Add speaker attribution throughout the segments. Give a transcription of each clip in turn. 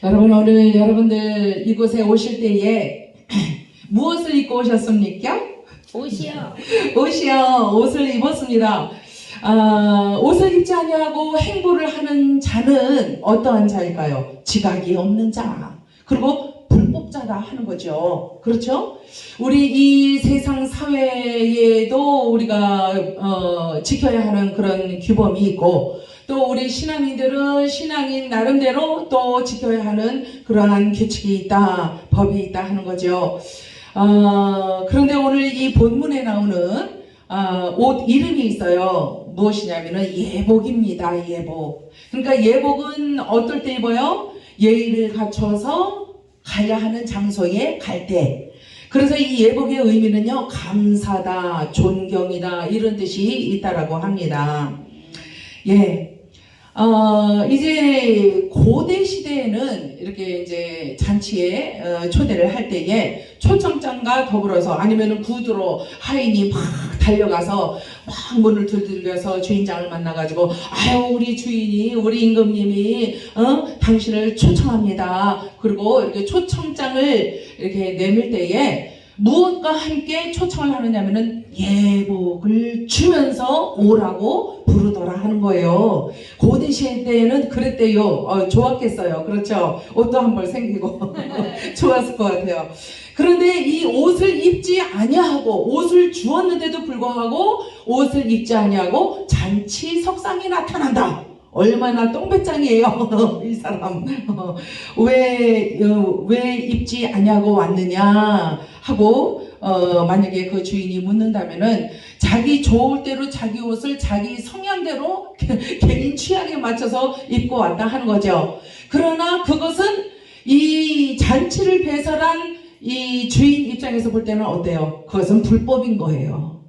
Speaker 1: 여러분, 오늘 여러분들 이곳에 오실 때에 무엇을 입고 오셨습니까?
Speaker 2: 옷이요.
Speaker 1: 옷이요. 옷을 입었습니다. 옷을 입지 아니하고 행보를 하는 자는 어떠한 자일까요? 지각이 없는 자. 그리고 불법자다 하는 거죠. 그렇죠? 우리 이 세상 사회에도 우리가 지켜야 하는 그런 규범이 있고, 또 우리 신앙인들은 신앙인 나름대로 또 지켜야 하는 그러한 규칙이 있다, 법이 있다 하는 거죠. 그런데 오늘 이 본문에 나오는 옷 이름이 있어요. 무엇이냐면은 예복입니다. 예복. 그러니까 예복은 어떨 때 입어요? 예의를 갖춰서 가야 하는 장소에 갈 때. 그래서 이 예복의 의미는요, 감사다, 존경이다, 이런 뜻이 있다라고 합니다. 예. 이제 고대 시대에는 이렇게 이제 잔치에 초대를 할 때에 초청장과 더불어서 아니면은 구두로 하인이 막 달려가서 막 문을 두들겨서 주인장을 만나가지고, 아유, 우리 주인이, 우리 임금님이 당신을 초청합니다. 그리고 이렇게 초청장을 이렇게 내밀 때에 무엇과 함께 초청을 하느냐면은 예복을 주면서 오라고 부르더라 하는 거예요. 고대 시대에는 그랬대요. 좋았겠어요. 그렇죠? 옷도 한 벌 생기고 좋았을 것 같아요. 그런데 이 옷을 입지 아니하고, 옷을 주었는데도 불구하고 옷을 입지 아니하고 잔치 석상이 나타난다. 얼마나 똥배짱이에요 이 사람. 왜 입지 아니하고 왔느냐 하고 만약에 그 주인이 묻는다면은 자기 좋을 대로 자기 옷을 자기 성향대로 개인 취향에 맞춰서 입고 왔다 하는 거죠. 그러나 그것은 이 잔치를 배설한 이 주인 입장에서 볼 때는 어때요? 그것은 불법인 거예요.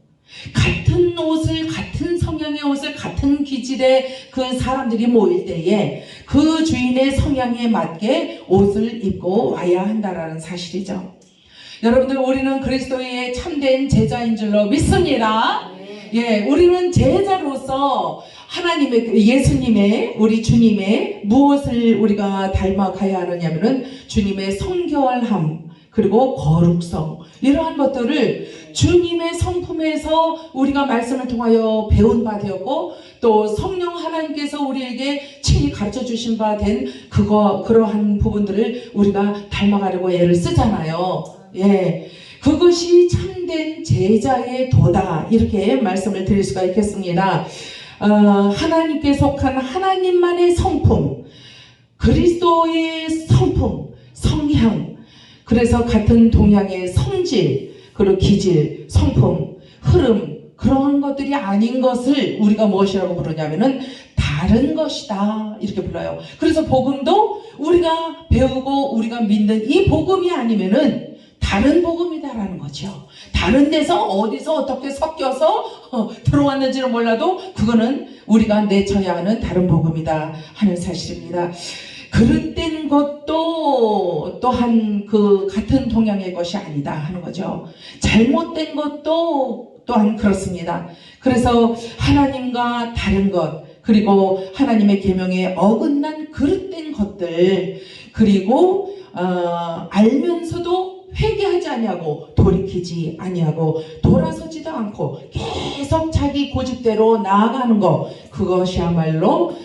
Speaker 1: 같은 옷을, 같은 성향의 옷을, 같은 기질의 그 사람들이 모일 때에 그 주인의 성향에 맞게 옷을 입고 와야 한다라는 사실이죠. 여러분들, 우리는 그리스도의 참된 제자인 줄로 믿습니다. 예, 우리는 제자로서 하나님의, 예수님의, 우리 주님의 무엇을 우리가 닮아가야 하느냐면은 주님의 성결함, 그리고 거룩성, 이러한 것들을 주님의 성품에서 우리가 말씀을 통하여 배운 바 되었고, 또 성령 하나님께서 우리에게 친히 가르쳐 주신 바 된 그러한 부분들을 우리가 닮아가려고 애를 쓰잖아요. 예. 그것이 참된 제자의 도다, 이렇게 말씀을 드릴 수가 있겠습니다. 하나님께 속한 하나님만의 성품, 그리스도의 성품, 성향, 그래서 같은 동양의 성질, 그리고 기질, 성품, 흐름, 그런 것들이 아닌 것을 우리가 무엇이라고 부르냐면은 다른 것이다, 이렇게 불러요. 그래서 복음도 우리가 배우고 우리가 믿는 이 복음이 아니면은 다른 복음이다라는 거죠. 다른 데서 어디서 어떻게 섞여서 들어왔는지는 몰라도 그거는 우리가 내쳐야 하는 다른 복음이다 하는 사실입니다. 그릇된 것도 또한 그 같은 동양의 것이 아니다 하는 거죠. 잘못된 것도 또한 그렇습니다. 그래서 하나님과 다른 것, 그리고 하나님의 계명에 어긋난 그릇된 것들, 그리고 알면서도 회개하지 아니하고 돌이키지 아니하고 돌아서지도 않고 계속 자기 고집대로 나아가는 것, 그것이야말로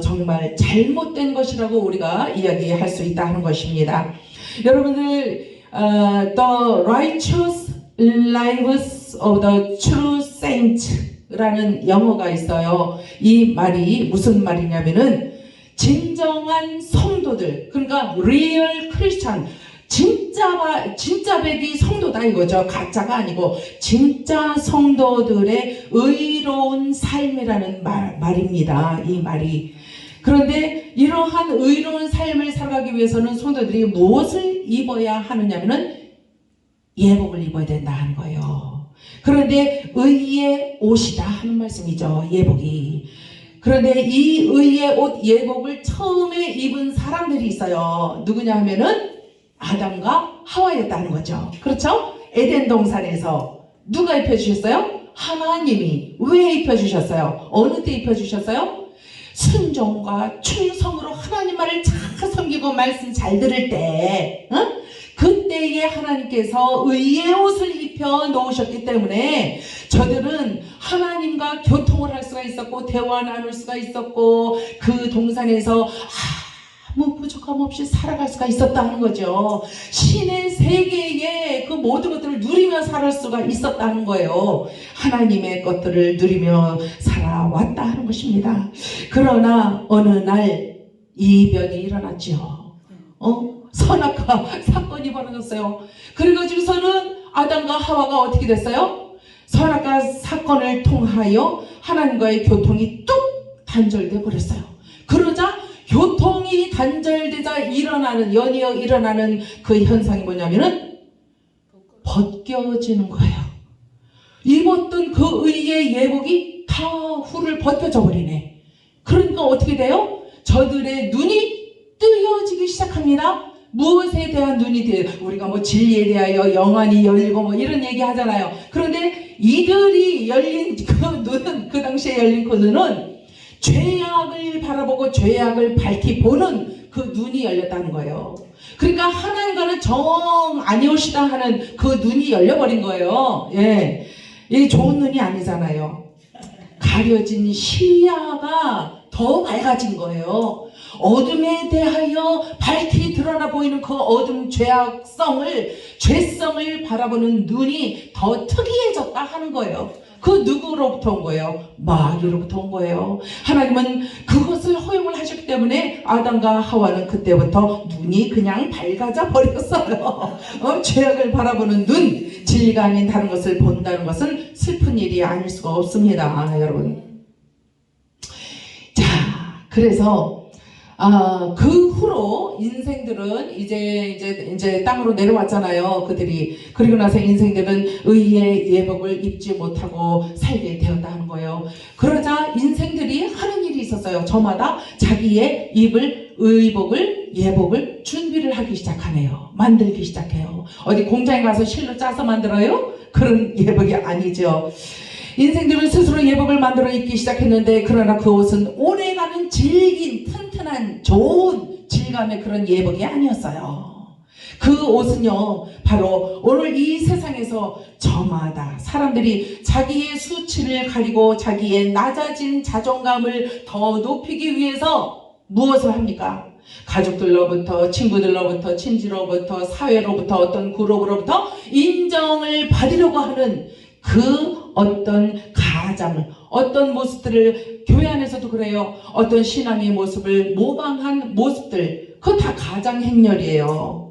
Speaker 1: 정말 잘못된 것이라고 우리가 이야기할 수 있다 하는 것입니다. 여러분들, The Righteous Lives of the True Saints 라는 영어가 있어요. 이 말이 무슨 말이냐면은 진정한 성도들, 그러니까 Real Christian, 진짜 백이 성도다 이거죠. 가짜가 아니고 진짜 성도들의 의로운 삶이라는 말입니다. 이 말이. 그런데 이러한 의로운 삶을 살아가기 위해서는 성도들이 무엇을 입어야 하느냐면은 예복을 입어야 된다 하는 거예요. 그런데 의의 옷이다 하는 말씀이죠. 예복이. 그런데 이 의의 옷, 예복을 처음에 입은 사람들이 있어요. 누구냐 하면은 아담과 하와였다는 거죠. 그렇죠? 에덴 동산에서 누가 입혀주셨어요? 하나님이. 왜 입혀주셨어요? 어느 때 입혀주셨어요? 순종과 충성으로 하나님 말을 잘 섬기고 섬기고 말씀 잘 들을 때, 그때에 하나님께서 의의 옷을 입혀 놓으셨기 때문에 저들은 하나님과 교통을 할 수가 있었고 대화 나눌 수가 있었고 그 동산에서 아무 부족함 없이 살아갈 수가 있었다는 거죠. 신의 세계에 그 모든 것들을 누리며 살 수가 있었다는 거예요. 하나님의 것들을 누리며 살아왔다 하는 것입니다. 그러나 어느 날 이변이 일어났죠. 선악과 사건이 벌어졌어요. 그래가지고서는 아담과 하와가 어떻게 됐어요? 선악과 사건을 통하여 하나님과의 교통이 뚝 단절돼 버렸어요. 그러자 교통이 단절되자 연이어 일어나는 그 현상이 뭐냐면은 벗겨지는 거예요. 입었던 그 의의 예복이 다 후를 벗겨져 버리네. 그러니까 어떻게 돼요? 저들의 눈이 뜨여지기 시작합니다. 무엇에 대한 눈이 돼요? 우리가 뭐 진리에 대하여 영안이 열리고 뭐 이런 얘기 하잖아요. 그런데 이들이 열린 그 눈은, 그 당시에 열린 그 눈은 죄악을 바라보고 죄악을 밝히 보는 그 눈이 열렸다는 거예요. 그러니까 하나님과는 정 아니오시다 하는 그 눈이 열려버린 거예요. 예, 이게 좋은 눈이 아니잖아요. 가려진 시야가 더 밝아진 거예요. 어둠에 대하여 밝히 드러나 보이는 그 어둠 죄성을 바라보는 눈이 더 특이해졌다 하는 거예요. 그 누구로부터 온 거예요? 마귀로부터 온 거예요. 하나님은 그것을 허용을 하셨기 때문에 아담과 하와는 그때부터 눈이 그냥 밝아져 버렸어요. 죄악을 바라보는 눈, 진리가 아닌 다른 것을 본다는 것은 슬픈 일이 아닐 수가 없습니다. 여러분. 자, 그래서 그 후로 인생들은 이제 땅으로 내려왔잖아요. 그들이. 그리고 나서 인생들은 의의 예복을 입지 못하고 살게 되었다 하는 거예요. 그러자 인생들이 하는 일이 있었어요. 저마다 자기의 예복을 준비를 하기 시작하네요. 만들기 시작해요. 어디 공장에 가서 실로 짜서 만들어요? 그런 예복이 아니죠. 인생들은 스스로 예복을 만들어 입기 시작했는데 그러나 그 옷은 오래가는 질긴 튼튼한 좋은 질감의 그런 예복이 아니었어요. 그 옷은요 바로 오늘 이 세상에서 저마다 사람들이 자기의 수치를 가리고 자기의 낮아진 자존감을 더 높이기 위해서 무엇을 합니까? 가족들로부터, 친구들로부터, 친지로부터, 사회로부터, 어떤 그룹으로부터 인정을 받으려고 하는 그 어떤 가장, 어떤 모습들을 교회 안에서도 그래요. 어떤 신앙의 모습을 모방한 모습들, 그거 다 가장 행렬이에요.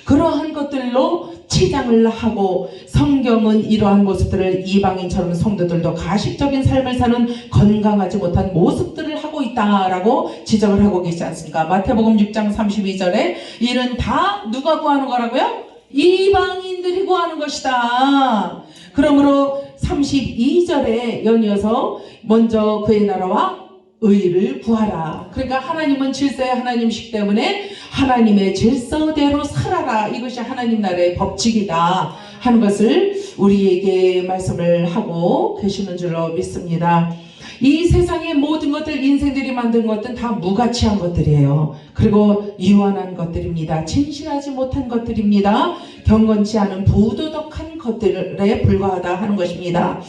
Speaker 1: 그러한 것들로 치장을 하고 성경은 이러한 모습들을 이방인처럼 성도들도 가식적인 삶을 사는 건강하지 못한 모습들을 하고 있다라고 지적을 하고 계시지 않습니까? 마태복음 6장 32절에 이는 다 누가 구하는 거라고요? 이방인들이 구하는 것이다. 그러므로 32절에 연이어서 먼저 그의 나라와 의를 구하라. 그러니까 하나님은 질서의 하나님이시기 때문에 하나님의 질서대로 살아라. 이것이 하나님 나라의 법칙이다 하는 것을 우리에게 말씀을 하고 계시는 줄로 믿습니다. 이 세상의 모든 것들, 인생들이 만든 것들은 다 무가치한 것들이에요. 그리고 유한한 것들입니다. 진실하지 못한 것들입니다. 경건치 않은 부도덕한 것들에 불과하다 하는 것입니다.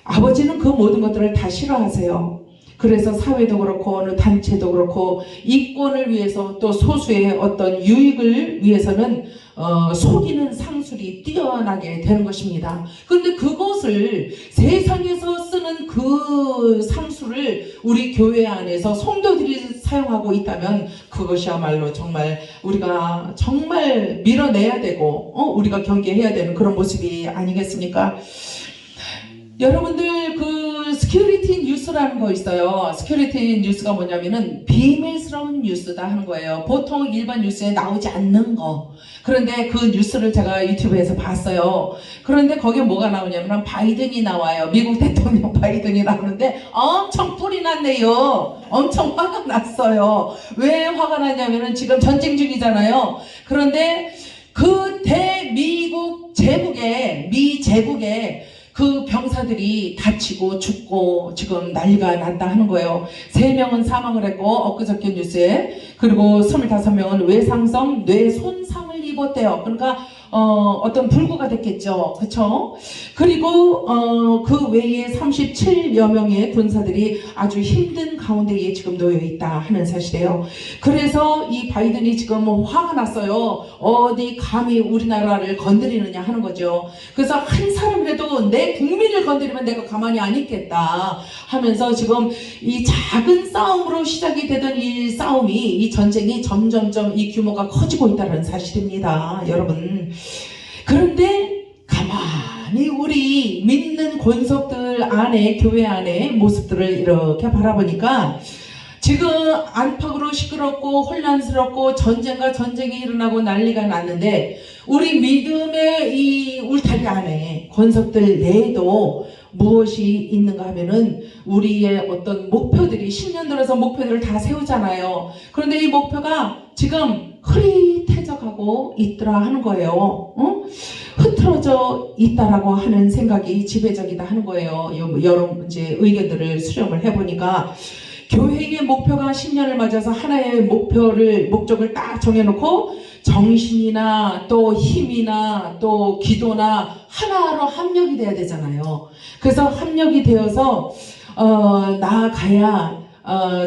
Speaker 1: 아버지는 그 모든 것들을 다 싫어하세요. 그래서 사회도 그렇고 어느 단체도 그렇고 이권을 위해서 또 소수의 어떤 유익을 위해서는 속이는 상술이 뛰어나게 되는 것입니다. 그런데 그것을 세상에서 쓰는 그 상술을 우리 교회 안에서 성도들이 사용하고 있다면 그것이야말로 정말 우리가 정말 밀어내야 되고 우리가 경계해야 되는 그런 모습이 아니겠습니까? 여러분들 그 스큐리티 뉴스라는 거 있어요. 스큐리티 뉴스가 뭐냐면은 비밀스러운 뉴스다 하는 거예요. 보통 일반 뉴스에 나오지 않는 거. 그런데 그 뉴스를 제가 유튜브에서 봤어요. 그런데 거기에 뭐가 나오냐면 바이든이 나와요. 미국 대통령 바이든이 나오는데 엄청 뿔이 났네요. 엄청 화가 났어요. 왜 화가 났냐면은 지금 전쟁 중이잖아요. 그런데 그 대미국 제국에 미 제국에 그 그 병사들이 다치고 죽고 지금 난리가 났다 하는 거예요. 3명은 사망을 했고 엊그저께 뉴스에, 그리고 25명은 외상성 뇌 손상을 입었대요. 그러니까 어떤 불구가 됐겠죠. 그쵸? 그리고 그 외에 37여 명의 군사들이 아주 힘든 가운데에 지금 놓여 있다 하는 사실이에요. 그래서 이 바이든이 지금 화가 났어요. 어디 감히 우리나라를 건드리느냐 하는 거죠. 그래서 한 사람이라도 내 국민을 건드리면 내가 가만히 안 있겠다 하면서 지금 이 작은 싸움으로 시작이 되던 이 싸움이, 이 전쟁이 점점점 이 규모가 커지고 있다는 사실입니다. 여러분. 그런데 가만히 우리 믿는 권속들 안에, 교회 안에 모습들을 이렇게 바라보니까 지금 안팎으로 시끄럽고 혼란스럽고 전쟁과 전쟁이 일어나고 난리가 났는데, 우리 믿음의 이 울타리 안에 권속들 내에도 무엇이 있는가 하면은 우리의 어떤 목표들이, 10년 들어서 목표들을 다 세우잖아요. 그런데 이 목표가 지금 흐릿해져가고 있더라 하는 거예요. 흐트러져 있다라고 하는 생각이 지배적이다 하는 거예요. 여러 이제 의견들을 수렴을 해보니까, 교회의 목표가 10년을 맞아서 하나의 목적을 딱 정해놓고 정신이나 또 힘이나 또 기도나 하나로 합력이 돼야 되잖아요. 그래서 합력이 되어서 나아가야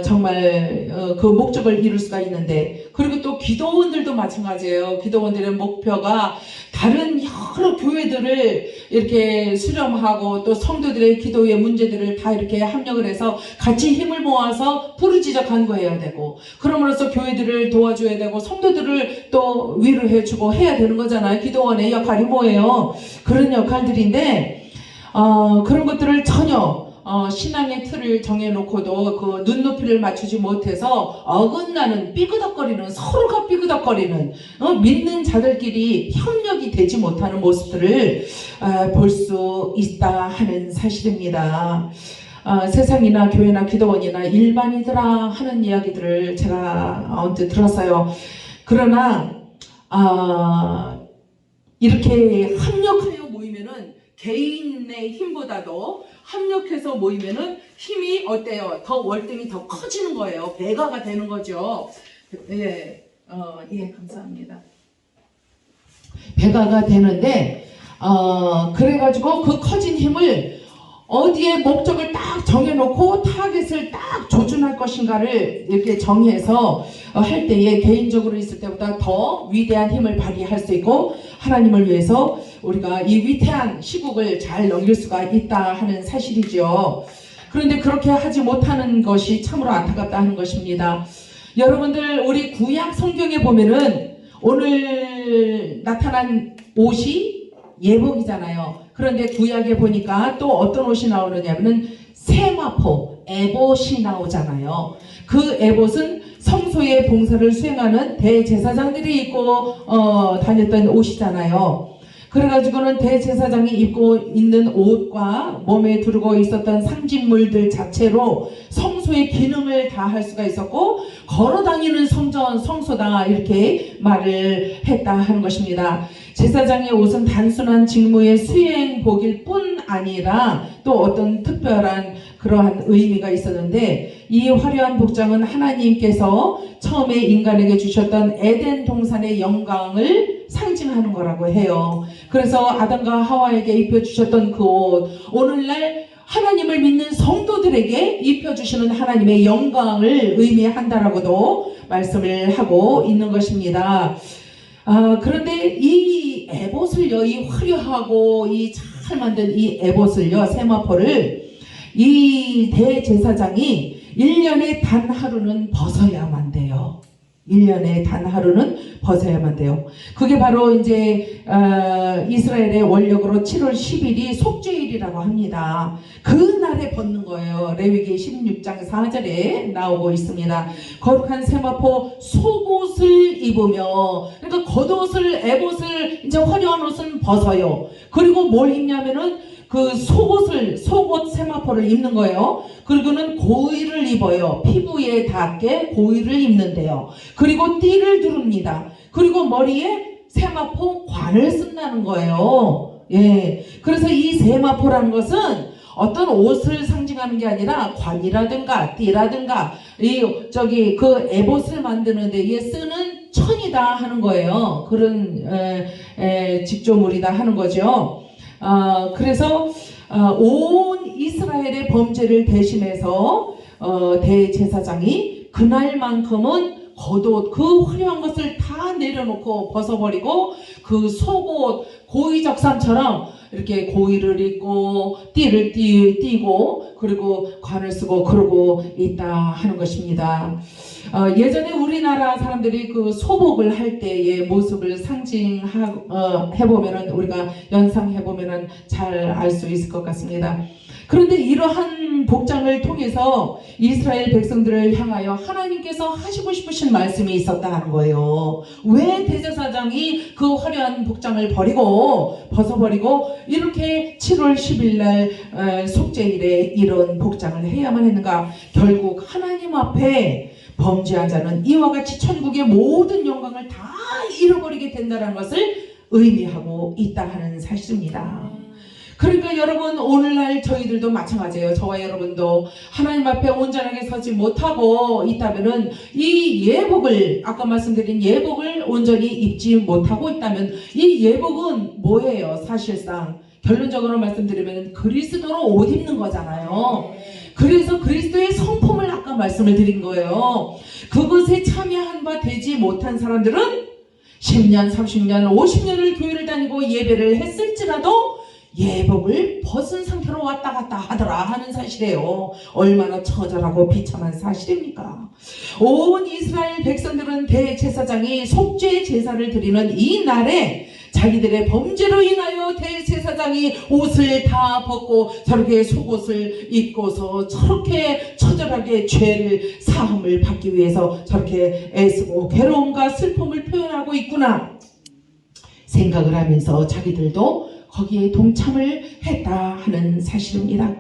Speaker 1: 정말 그 목적을 이룰 수가 있는데, 그리고 또 기도원들도 마찬가지예요. 기도원들의 목표가 다른 여러 교회들을 이렇게 수렴하고 또 성도들의 기도의 문제들을 다 이렇게 합력을 해서 같이 힘을 모아서 부르짖어 간구해야 되고, 그럼으로써 교회들을 도와줘야 되고 성도들을 또 위로해주고 해야 되는 거잖아요. 기도원의 역할이 뭐예요? 그런 역할들인데 그런 것들을 전혀 신앙의 틀을 정해놓고도 그 눈높이를 맞추지 못해서 어긋나는, 삐그덕거리는, 서로가 삐그덕거리는, 믿는 자들끼리 협력이 되지 못하는 모습들을 볼 수 있다 하는 사실입니다. 세상이나 교회나 기도원이나 일반이더라 하는 이야기들을 제가 언뜻 들었어요. 그러나 이렇게 합력하여 모이면은 개인의 힘보다도 합력해서 모이면은 힘이 어때요? 더 월등히 더 커지는 거예요. 배가가 되는 거죠. 예, 감사합니다. 배가가 되는데, 그래가지고 그 커진 힘을 어디에 목적을 딱 정해놓고 타겟을 딱 조준할 것인가를 이렇게 정해서 할 때에 개인적으로 있을 때보다 더 위대한 힘을 발휘할 수 있고, 하나님을 위해서 우리가 이 위태한 시국을 잘 넘길 수가 있다 하는 사실이죠. 그런데 그렇게 하지 못하는 것이 참으로 안타깝다 하는 것입니다. 여러분들, 우리 구약 성경에 보면은 오늘 나타난 옷이 예복이잖아요. 그런데 구약에 보니까 또 어떤 옷이 나오느냐면은 세마포, 에봇이 나오잖아요. 그 에봇은 성소의 봉사를 수행하는 대제사장들이 입고 다녔던 옷이잖아요. 그래가지고는 대제사장이 입고 있는 옷과 몸에 두르고 있었던 상징물들 자체로 성소의 기능을 다할 수가 있었고, 걸어다니는 성소다 이렇게 말을 했다 하는 것입니다. 제사장의 옷은 단순한 직무의 수행복일 뿐 아니라 또 어떤 특별한 그러한 의미가 있었는데, 이 화려한 복장은 하나님께서 처음에 인간에게 주셨던 에덴 동산의 영광을 상징하는 거라고 해요. 그래서 아담과 하와에게 입혀주셨던 그 옷, 오늘날 하나님을 믿는 성도들에게 입혀주시는 하나님의 영광을 의미한다라고도 말씀을 하고 있는 것입니다. 그런데 이 에봇을요, 이 화려하고 이 잘 만든 이 에봇을요, 세마포를 이 대제사장이 1년에 단 하루는 벗어야만 돼요. 1년에 단 하루는 벗어야만 돼요. 그게 바로 이제 이스라엘의 원력으로 7월 10일이 속죄일이라고 합니다. 그날에 벗는 거예요. 레위기 16장 4절에 나오고 있습니다. 거룩한 세마포 속옷을 입으며, 그러니까 겉옷을, 에봇을, 이제 화려한 옷은 벗어요. 그리고 뭘 입냐면은 그 속옷 세마포를 입는 거예요. 그리고는 고의를 입어요. 피부에 닿게 고의를 입는데요. 그리고 띠를 두릅니다. 그리고 머리에 세마포 관을 쓴다는 거예요. 예. 그래서 이 세마포라는 것은 어떤 옷을 상징하는 게 아니라 관이라든가 띠라든가 그 에봇을 만드는 데에 쓰는 천이다 하는 거예요. 그런 직조물이다 하는 거죠. 그래서 온 이스라엘의 범죄를 대신해서 대제사장이 그날만큼은 겉옷 그 화려한 것을 다 내려놓고 벗어버리고 그 속옷 고위적삼처럼 이렇게 고위를 입고 띠를 띠고 그리고 관을 쓰고 그러고 있다 하는 것입니다. 예전에 우리나라 사람들이 그 소복을 할 때의 모습을 상징해보면은 우리가 연상해보면은 잘 알 수 있을 것 같습니다. 그런데 이러한 복장을 통해서 이스라엘 백성들을 향하여 하나님께서 하시고 싶으신 말씀이 있었다 하는 거예요. 왜 대제사장이 그 화려한 복장을 벗어버리고 이렇게 7월 10일 날 속죄일에 이런 복장을 해야만 했는가? 결국 하나님 앞에 범죄한 자는 이와 같이 천국의 모든 영광을 다 잃어버리게 된다는 것을 의미하고 있다 하는 사실입니다. 그러니까 여러분 오늘날 저희들도 마찬가지예요. 저와 여러분도 하나님 앞에 온전하게 서지 못하고 있다면은 이 예복을 아까 말씀드린 예복을 온전히 입지 못하고 있다면 이 예복은 뭐예요? 사실상 결론적으로 말씀드리면 그리스도로 옷 입는 거잖아요. 그래서 그리스도의 성품을 아까 말씀을 드린 거예요. 그것에 참여한 바 되지 못한 사람들은 10년, 30년, 50년을 교회를 다니고 예배를 했을지라도 예복을 벗은 상태로 왔다 갔다 하더라 하는 사실이에요. 얼마나 처절하고 비참한 사실입니까? 온 이스라엘 백성들은 대제사장이 속죄 제사를 드리는 이 날에 자기들의 범죄로 인하여 대제사장이 옷을 다 벗고 저렇게 속옷을 입고서 저렇게 처절하게 죄를 사함을 받기 위해서 저렇게 애쓰고 괴로움과 슬픔을 표현하고 있구나 생각을 하면서 자기들도 거기에 동참을 했다 하는 사실입니다.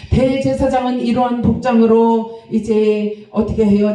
Speaker 1: 대제사장은 이러한 복장으로 이제 어떻게 해요?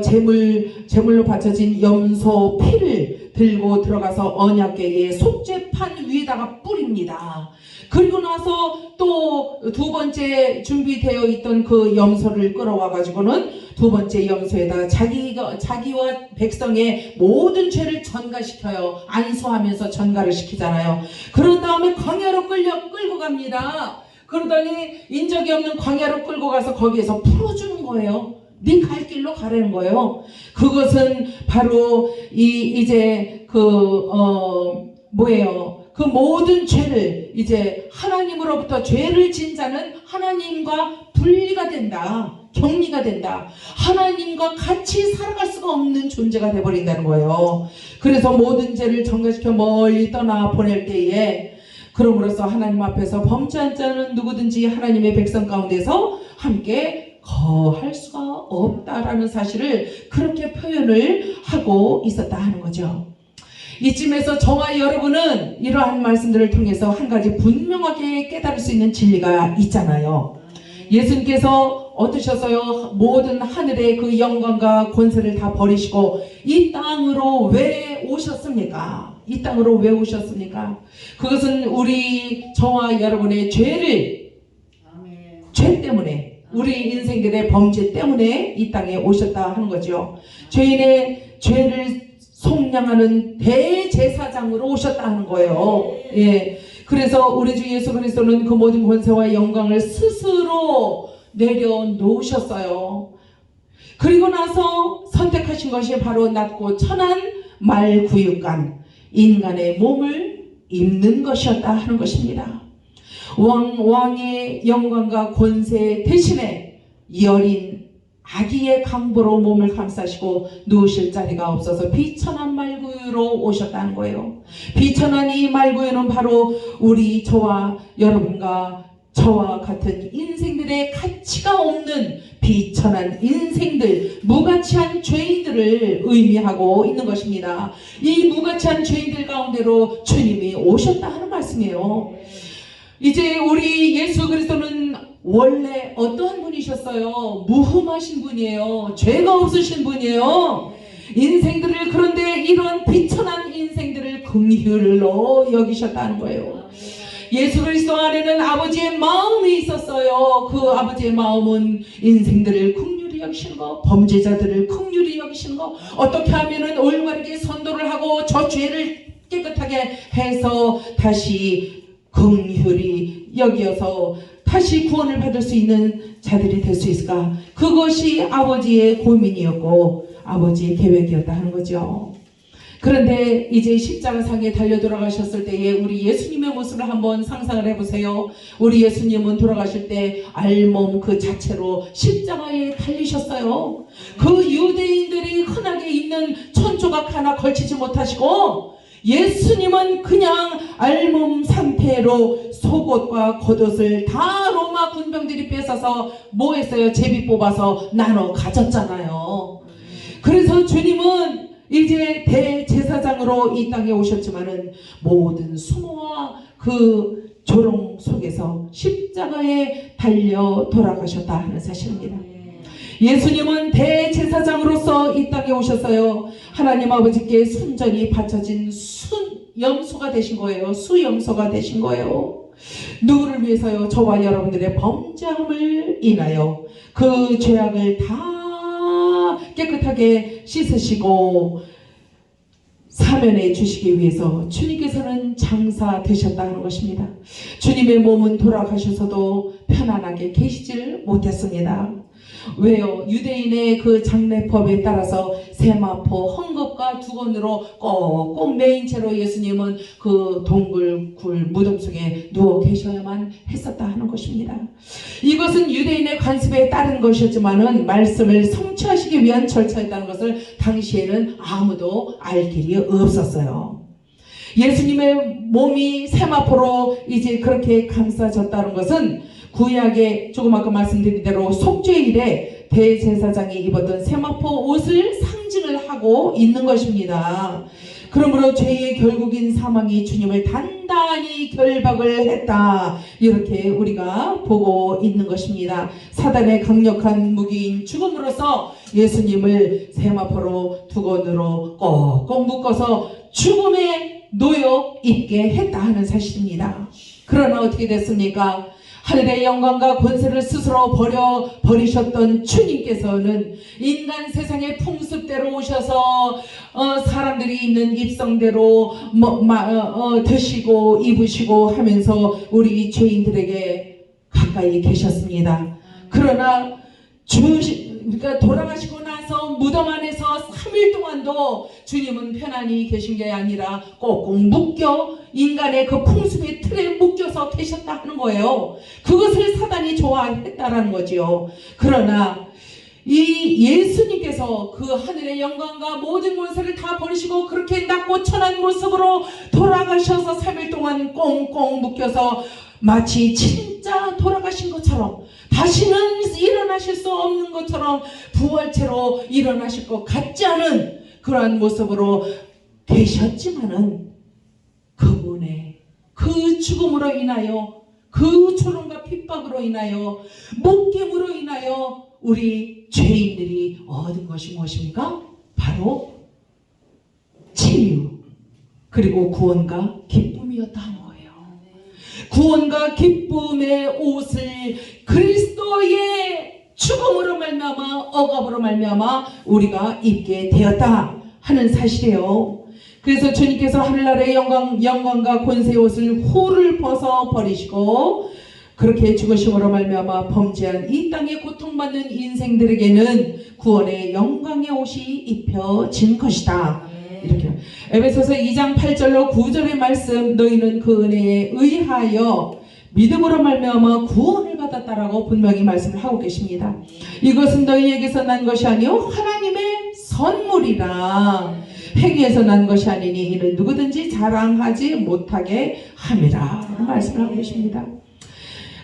Speaker 1: 제물로 바쳐진 염소 피를 들고 들어가서 언약궤의 속죄판 위에다가 뿌립니다. 그리고 나서 또 두 번째 준비되어 있던 그 염소를 끌어와 가지고는 두 번째 염소에다 자기와 백성의 모든 죄를 전가시켜요. 안수하면서 전가를 시키잖아요. 그런 다음에 광야로 끌고 갑니다. 그러더니 인적이 없는 광야로 끌고 가서 거기에서 풀어주는 거예요. 네 갈 길로 가라는 거예요. 그것은 바로 그 모든 죄를 이제 하나님으로부터 죄를 진 자는 하나님과 분리가 된다. 격리가 된다. 하나님과 같이 살아갈 수가 없는 존재가 되어버린다는 거예요. 그래서 모든 죄를 전가시켜 멀리 떠나 보낼 때에 그럼으로써 하나님 앞에서 범죄한 자는 누구든지 하나님의 백성 가운데서 함께 거할 수가 없다라는 사실을 그렇게 표현을 하고 있었다 하는 거죠. 이쯤에서 저와 여러분은 이러한 말씀들을 통해서 한 가지 분명하게 깨달을 수 있는 진리가 있잖아요. 예수님께서 어떠셨어요? 모든 하늘의 그 영광과 권세를 다 버리시고 이 땅으로 왜 오셨습니까? 이 땅으로 왜 오셨습니까? 그것은 저와 여러분의 죄 때문에 우리 인생들의 범죄 때문에 이 땅에 오셨다 하는 거죠. 죄인의 죄를 속량하는 대제사장으로 오셨다 하는 거예요. 예. 그래서 우리 주 예수 그리스도는 그 모든 권세와 영광을 스스로 내려놓으셨어요. 그리고 나서 선택하신 것이 바로 낮고 천한 말구육간 인간의 몸을 입는 것이었다 하는 것입니다. 왕의 영광과 권세 대신에 여린 아기의 강보로 몸을 감싸시고 누우실 자리가 없어서 비천한 말구유로 오셨다는 거예요. 비천한 이 말구유는 바로 저와 여러분과 저와 같은 인생들의 가치가 없는 비천한 인생들, 무가치한 죄인들을 의미하고 있는 것입니다. 이 무가치한 죄인들 가운데로 주님이 오셨다 하는 말씀이에요. 이제 우리 예수 그리스도는 원래 어떠한 분이셨어요? 무흠하신 분이에요. 죄가 없으신 분이에요. 인생들을 그런데 이런 비천한 인생들을 긍휼로 여기셨다는 거예요. 예수 그리스도 안에는 아버지의 마음이 있었어요. 그 아버지의 마음은 인생들을 긍휼히 여기시는 거, 범죄자들을 긍휼히 여기시는 거, 어떻게 하면은 올바르게 선도를 하고 저 죄를 깨끗하게 해서 다시 긍휼히 여기어서 다시 구원을 받을 수 있는 자들이 될 수 있을까? 그것이 아버지의 고민이었고 아버지의 계획이었다 하는 거죠. 그런데 이제 십자가상에 달려 돌아가셨을 때에 우리 예수님의 모습을 한번 상상을 해보세요. 우리 예수님은 돌아가실 때 알몸 그 자체로 십자가에 달리셨어요. 그 유대인들이 흔하게 입는 천조각 하나 걸치지 못하시고 예수님은 그냥 알몸 상태로 속옷과 겉옷을 다 로마 군병들이 뺏어서 뭐 했어요? 제비 뽑아서 나눠 가졌잖아요. 그래서 주님은 이제 대제사장으로 이 땅에 오셨지만은 모든 수모와 그 조롱 속에서 십자가에 달려 돌아가셨다 하는 사실입니다. 예수님은 대제사장으로서 이 땅에 오셨어요. 하나님 아버지께 순전히 바쳐진 염소가 되신 거예요. 수염소가 되신 거예요. 누구를 위해서요? 저와 여러분들의 범죄함을 인하여 그 죄악을 다 깨끗하게 씻으시고 사면해 주시기 위해서 주님께서는 장사 되셨다 하는 것입니다. 주님의 몸은 돌아가셔서도 편안하게 계시질 못했습니다. 왜요? 유대인의 그 장례법에 따라서 세마포, 헝겊과 두건으로 꼭 메인 채로 예수님은 그 동굴 굴 무덤 속에 누워 계셔야만 했었다 하는 것입니다. 이것은 유대인의 관습에 따른 것이었지만은 말씀을 성취하시기 위한 절차였다는 것을 당시에는 아무도 알 길이 없었어요. 예수님의 몸이 세마포로 이제 그렇게 감싸졌다는 것은 구약에 조금 아까 말씀드린 대로 속죄일에 대제사장이 입었던 세마포 옷을 상징을 하고 있는 것입니다. 그러므로 죄의 결국인 사망이 주님을 단단히 결박을 했다, 이렇게 우리가 보고 있는 것입니다. 사단의 강력한 무기인 죽음으로써 예수님을 세마포로 두건으로 꼭꼭 묶어서 죽음에 놓여 있게 했다 하는 사실입니다. 그러나 어떻게 됐습니까? 하늘의 영광과 권세를 스스로 버리셨던 주님께서는 인간 세상의 풍습대로 오셔서 사람들이 있는 입성대로 드시고 입으시고 하면서 우리 죄인들에게 가까이 계셨습니다. 그러나 그러니까 돌아가시고 나서 무덤 안에서 3일 동안도 주님은 편안히 계신 게 아니라 꼭꼭 묶여 인간의 그 풍습의 틀에 묶여서 계셨다 하는 거예요. 그것을 사단이 좋아했다라는 거지요. 그러나 이 예수님께서 그 하늘의 영광과 모든 권세를 다 버리시고 그렇게 낮고 천한 모습으로 돌아가셔서 3일 동안 꽁꽁 묶여서 마치 진짜 돌아가신 것처럼, 다시는 일어나실 수 없는 것처럼 부활체로 일어나실 것 같지 않은 그러한 모습으로 계셨지만은 그분의 그 죽음으로 인하여, 그 조롱과 핍박으로 인하여, 목겜으로 인하여 우리 죄인들이 얻은 것이 무엇입니까? 바로 치유 그리고 구원과 기쁨이었다 하는 거예요. 구원과 기쁨의 옷을 그리스도의 죽음으로 말미암아, 억압으로 말미암아 우리가 입게 되었다 하는 사실이에요. 그래서 주님께서 하늘나라의 영광과 권세의 옷을 후를 벗어 버리시고 그렇게 죽으심으로 말미암아 범죄한 이 땅에 고통받는 인생들에게는 구원의 영광의 옷이 입혀진 것이다. 이렇게 에베소서 2장 8절로 9절의 말씀, 너희는 그 은혜에 의하여 믿음으로 말미암아 구원을 받았다라고 분명히 말씀을 하고 계십니다. 이것은 너희에게서 난 것이 아니요 하나님의 선물이라. 행위에서 난 것이 아니니 이는 누구든지 자랑하지 못하게 함이라 말씀을 하고 계십니다.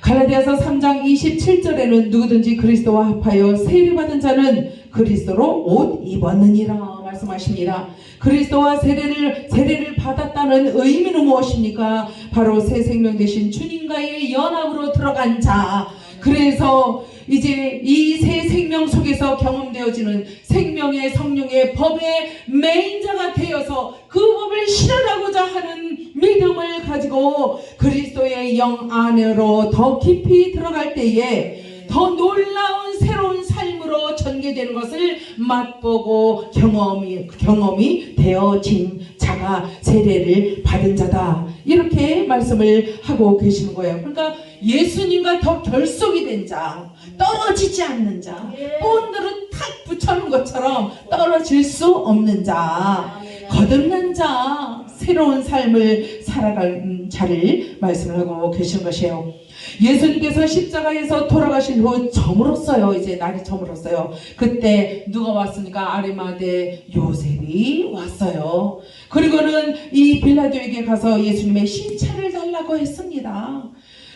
Speaker 1: 갈라디아서 3장 27절에는 누구든지 그리스도와 합하여 세례받은 자는 그리스도로 옷 입었느니라 말씀하십니다. 그리스도와 세례를 받았다는 의미는 무엇입니까? 바로 새 생명 되신 주님과의 연합으로 들어간 자. 그래서 이제 이 새 생명 속에서 경험되어지는 생명의 성령의 법의 메인자가 되어서 그 법을 실현하고자 하는 믿음을 가지고 그리스도의 영 안으로 더 깊이 들어갈 때에 더 놀라운 새로운 삶으로 전개되는 것을 맛보고 경험이 되어진 자가 세례를 받은 자다. 이렇게 말씀을 하고 계시는 거예요. 그러니까 예수님과 더 결속이 된 자, 떨어지지 않는 자, 본드를 탁 붙여놓은 것처럼 떨어질 수 없는 자, 거듭난 자, 새로운 삶을 살아갈 자를 말씀을 하고 계시는 것이에요. 예수님께서 십자가에서 돌아가신 후 저물었어요. 이제 날이 저물었어요. 그때 누가 왔습니까? 아리마대 요셉이 왔어요. 그리고는 이 빌라도에게 가서 예수님의 시체를 달라고 했습니다.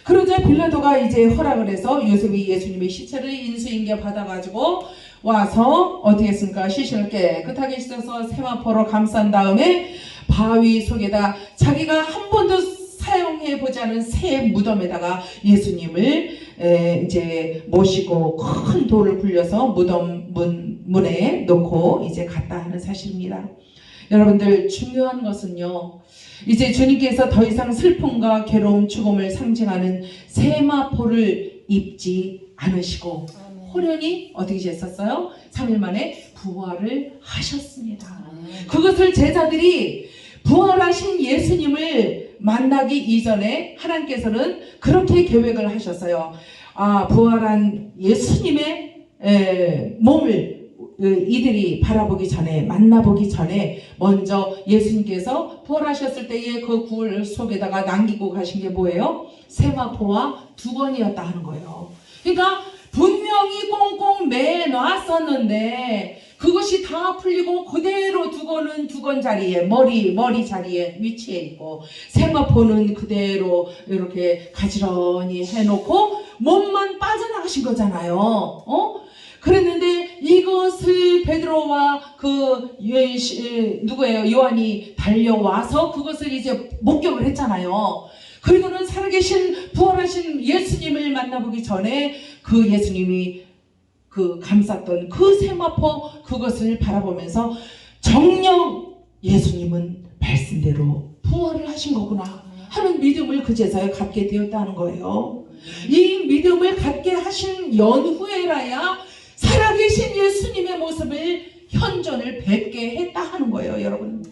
Speaker 1: 그러자 빌라도가 이제 허락을 해서 요셉이 예수님의 시체를 인수인계 받아가지고 와서 어떻게 했습니까? 시신을 깨끗하게 씻어서 세마포로 감싼 다음에 바위 속에다 자기가 한 번도 사용해 보지 않은 새 무덤에다가 예수님을 이제 모시고 큰 돌을 굴려서 무덤 문에 놓고 이제 갔다 하는 사실입니다. 여러분들, 중요한 것은요, 이제 주님께서 더 이상 슬픔과 괴로움, 죽음을 상징하는 세마포를 입지 않으시고 호련히 어떻게 했었어요? 3일 만에 부활을 하셨습니다. 그것을 제자들이 부활하신 예수님을 만나기 이전에 하나님께서는 그렇게 계획을 하셨어요. 부활한 예수님의 몸을 이들이 바라보기 전에, 만나보기 전에 먼저 예수님께서 부활하셨을 때의 그 굴 속에다가 남기고 가신 게 뭐예요? 세마포와 두건이었다 하는 거예요. 그러니까 분명히 꽁꽁 매놨었는데 그것이 다 풀리고 그대로 두건은 두건 자리에, 머리 자리에 위치해 있고, 세마포는 그대로 이렇게 가지런히 해놓고 몸만 빠져나가신 거잖아요. 그랬는데 이것을 베드로와 누구예요? 요한이 달려와서 그것을 이제 목격을 했잖아요. 그리고는 살아계신 부활하신 예수님을 만나보기 전에 그 예수님이 그 감쌌던 그 세마포 그것을 바라보면서 정녕 예수님은 말씀대로 부활을 하신 거구나 하는 믿음을 그제서야 갖게 되었다는 거예요. 이 믿음을 갖게 하신 연후에라야 살아계신 예수님의 모습을 현존을 뵙게 했다 하는 거예요. 여러분,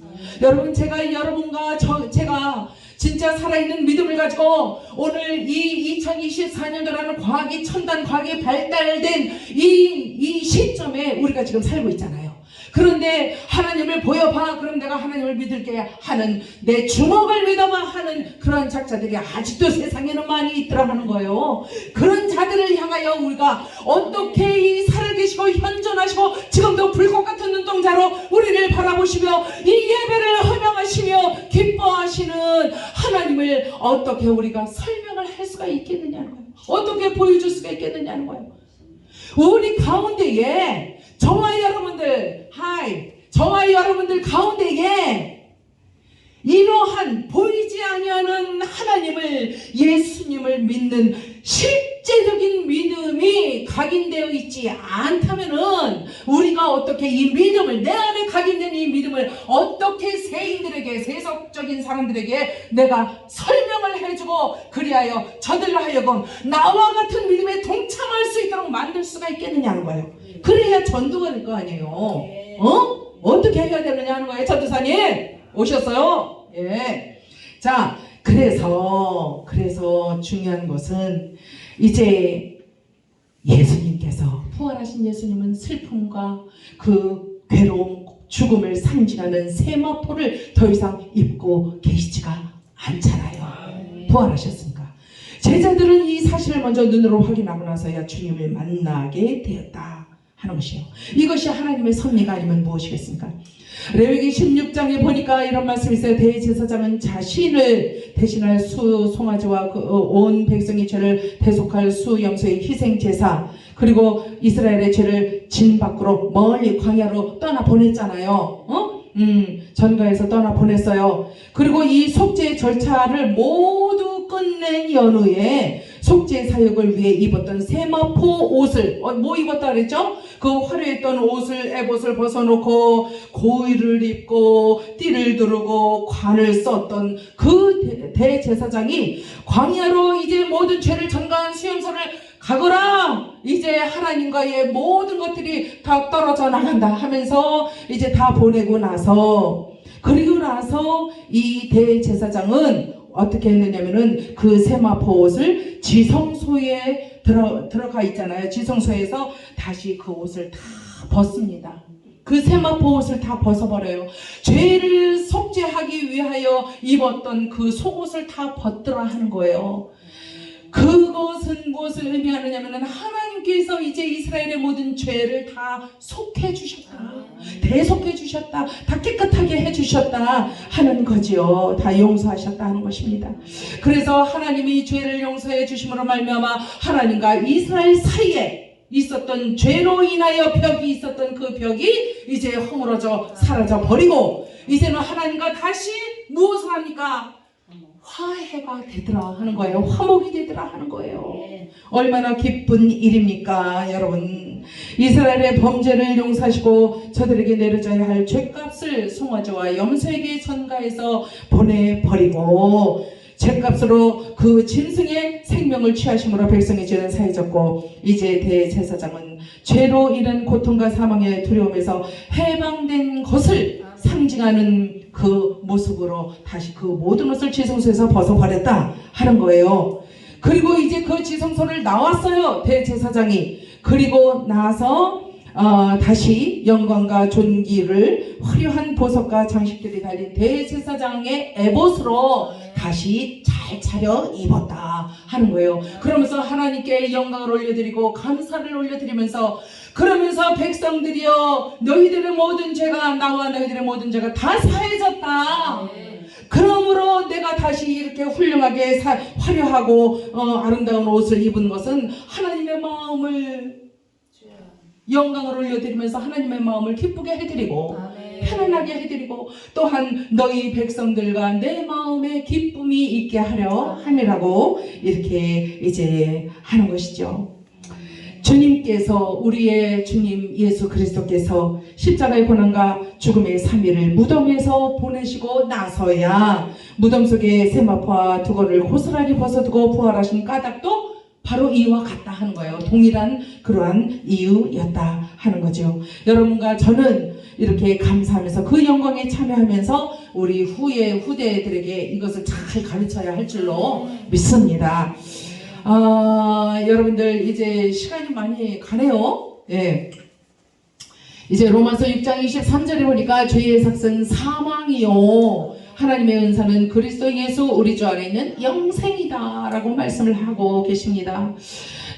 Speaker 1: 제가 여러분과 제가 진짜 살아있는 믿음을 가지고 오늘 이 2024년도라는 과학이, 첨단 과학이 발달된 이 시점에 우리가 지금 살고 있잖아요. 그런데 하나님을 보여봐, 그럼 내가 하나님을 믿을게 하는, 내 주먹을 믿어봐 하는 그런 작자들이 아직도 세상에는 많이 있더라 하는 거예요. 그런 자들을 향하여 우리가 어떻게 이 살아계시고 현존하시고 지금도 불꽃 같은 눈동자로 우리를 바라보시며 이 예배를 허명하시며 기뻐하시는 하나님을 어떻게 우리가 설명을 할 수가 있겠느냐는 거예요. 어떻게 보여줄 수가 있겠느냐는 거예요. 우리 가운데에 저와 여러분들 가운데에 이러한 보이지 아니하는 하나님을, 예수님을 믿는 실제적인 믿음이 각인되어 있지 않다면은 우리가 어떻게 이 믿음을, 내 안에 각인된 이 믿음을 어떻게 세인들에게, 세속적인 사람들에게 내가 설명을 해주고 그리하여 저들로 하여금 나와 같은 믿음에 동참할 수 있도록 만들 수가 있겠느냐는 거예요. 그래야 전도가 될 거 아니에요. 어떻게 해야 되느냐 하는 거예요. 전도사님 오셨어요? 예. 자, 그래서 중요한 것은 이제 예수님께서, 부활하신 예수님은 슬픔과 그 괴로움, 죽음을 상징하는 세마포를 더 이상 입고 계시지가 않잖아요. 부활하셨으니까. 제자들은 이 사실을 먼저 눈으로 확인하고 나서야 주님을 만나게 되었다 하는 것이에요. 이것이 하나님의 섭리가 아니면 무엇이겠습니까? 레위기 16장에 보니까 이런 말씀이 있어요. 대제사장은 자신을 대신할 수 송아지와 온 백성의 죄를 대속할 수 염소의 희생 제사, 그리고 이스라엘의 죄를 진 밖으로 멀리 광야로 떠나 보냈잖아요. 전가에서 떠나 보냈어요. 그리고 이 속죄 절차를 모두 끝낸 연후에 속죄 사역을 위해 입었던 세마포 옷을 뭐 입었다 그랬죠? 그 화려했던 옷을 에봇을 벗어놓고 고의를 입고 띠를 두르고 관을 썼던 그 대제사장이 광야로 이제 모든 죄를 전가한 수염소를 가거라, 이제 하나님과의 모든 것들이 다 떨어져 나간다 하면서 이제 다 보내고 나서, 그리고 나서 이 대제사장은 어떻게 했느냐면은 그 세마포 옷을 지성소에 들어가 있잖아요. 지성소에서 다시 그 옷을 다 벗습니다. 그 세마포 옷을 다 벗어버려요. 죄를 속죄하기 위하여 입었던 그 속옷을 다 벗더라 하는 거예요. 그것은 무엇을 의미하느냐면 하나님께서 이제 이스라엘의 모든 죄를 다 속해 주셨다, 대속해 주셨다, 다 깨끗하게 해 주셨다 하는 거지요. 다 용서하셨다 하는 것입니다. 그래서 하나님이 죄를 용서해 주심으로 말미암아 하나님과 이스라엘 사이에 있었던 죄로 인하여 벽이 있었던 그 벽이 이제 허물어져 사라져 버리고, 이제는 하나님과 다시 무엇을 합니까? 화해가 되더라 하는 거예요. 화목이 되더라 하는 거예요. 얼마나 기쁜 일입니까 여러분. 이스라엘의 범죄를 용서하시고 저들에게 내려져야 할 죄값을 송아지와 염소에게 전가해서 보내버리고, 죄값으로 그 짐승의 생명을 취하심으로 백성의 죄는 사해졌고, 이제 대제사장은 죄로 인한 고통과 사망의 두려움에서 해방된 것을 상징하는 그 모습으로 다시 그 모든 것을 지성소에서 벗어버렸다 하는 거예요. 그리고 이제 그 지성소를 나왔어요, 대제사장이. 그리고 나서 다시 영광과 존귀를 화려한 보석과 장식들이 달린 대제사장의 에봇으로 다시 잘 차려 입었다 하는 거예요. 그러면서 하나님께 영광을 올려드리고 감사를 올려드리면서, 그러면서 백성들이여 너희들의 모든 죄가, 나와 너희들의 모든 죄가 다 사해졌다. 그러므로 내가 다시 이렇게 훌륭하게 화려하고 아름다운 옷을 입은 것은 하나님의 마음을, 영광을 올려드리면서 하나님의 마음을 기쁘게 해드리고 편안하게 해드리고, 또한 너희 백성들과 내 마음에 기쁨이 있게 하려 함이라고 이렇게 이제 하는 것이죠. 주님께서, 우리의 주님 예수 그리스도께서 십자가의 고난과 죽음의 3일을 무덤에서 보내시고 나서야 무덤 속에 세마포와 두건을 고스란히 벗어두고 부활하신 까닭도 바로 이와 같다 하는 거예요. 동일한 그러한 이유였다 하는 거죠. 여러분과 저는 이렇게 감사하면서 그 영광에 참여하면서 우리 후대들에게 이것을 잘 가르쳐야 할 줄로 믿습니다. 여러분들 이제 시간이 많이 가네요. 예. 이제 로마서 6장 23절에 보니까 죄의 삭은 사망이요 하나님의 은사는 그리스도 예수 우리 주 안에 있는 영생이다 라고 말씀을 하고 계십니다.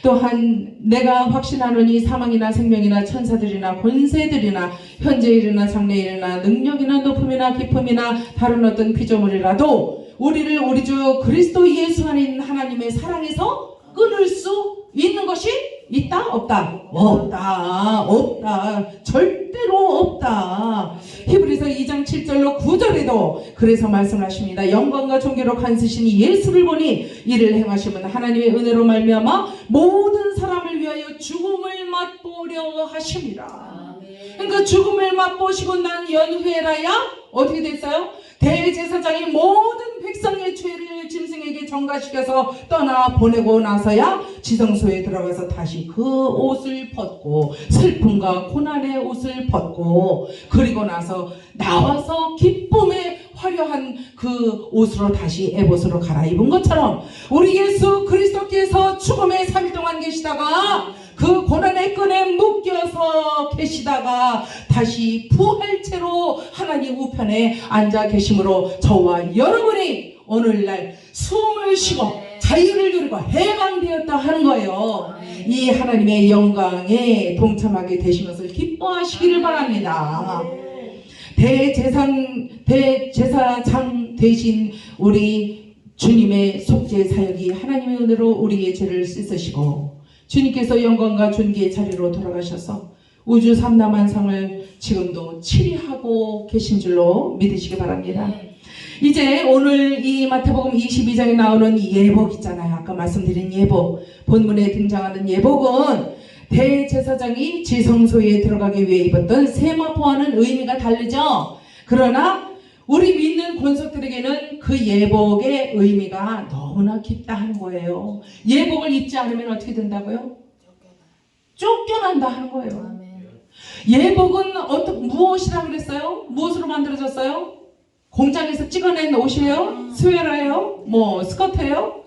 Speaker 1: 또한 내가 확신하노니 사망이나 생명이나 천사들이나 권세들이나 현재 일이나 장래 일이나 능력이나 높음이나 깊음이나 다른 어떤 피조물이라도 우리를 우리 주 그리스도 예수 안에 있는 하나님의 사랑에서 끊을 수 있는 것이 있다? 없다? 없다. 절대로 없다. 히브리서 2장 7절로 9절에도 그래서 말씀하십니다. 영광과 존귀로 간쓰신 예수를 보니 이를 행하시면 하나님의 은혜로 말미암아 모든 사람을 위하여 죽음을 맛보려 하십니다. 그러니까 죽음을 맛보시고 난 연후에라야 어떻게 됐어요? 대제사장이 모든 백성의 죄를 짐승에게 전가시켜서 떠나 보내고 나서야 지성소에 들어가서 다시 그 옷을 벗고 슬픔과 고난의 옷을 벗고, 그리고 나서 나와서 기쁨의 화려한 그 옷으로 다시 에봇으로 갈아입은 것처럼 우리 예수 그리스도께서 죽음의 3일 동안 계시다가 그 고난의 끈에 묶여서 계시다가 다시 부활체로 하나님 우편에 앉아 계심으로 저와 여러분이 오늘날 숨을 쉬고 자유를 누리고 해방되었다 하는 거예요. 이 하나님의 영광에 동참하게 되신 것을 기뻐하시기를 바랍니다. 대제사장 대신 우리 주님의 속죄 사역이 하나님의 은혜로 우리의 죄를 씻으시고, 주님께서 영광과 존귀의 자리로 돌아가셔서 우주 삼라만상을 지금도 치리하고 계신 줄로 믿으시기 바랍니다. 이제 오늘 이 마태복음 22장에 나오는 예복 있잖아요. 아까 말씀드린 예복, 본문에 등장하는 예복은 대제사장이 지성소에 들어가기 위해 입었던 세마포와는 의미가 다르죠. 그러나 우리 믿는 권속들에게는 그 예복의 의미가 너무나 깊다 하는 거예요. 예복을 입지 않으면 어떻게 된다고요? 쫓겨난다 하는 거예요. 예복은 무엇이라고 그랬어요? 무엇으로 만들어졌어요? 공장에서 찍어낸 옷이에요? 스웨터예요? 스커트예요?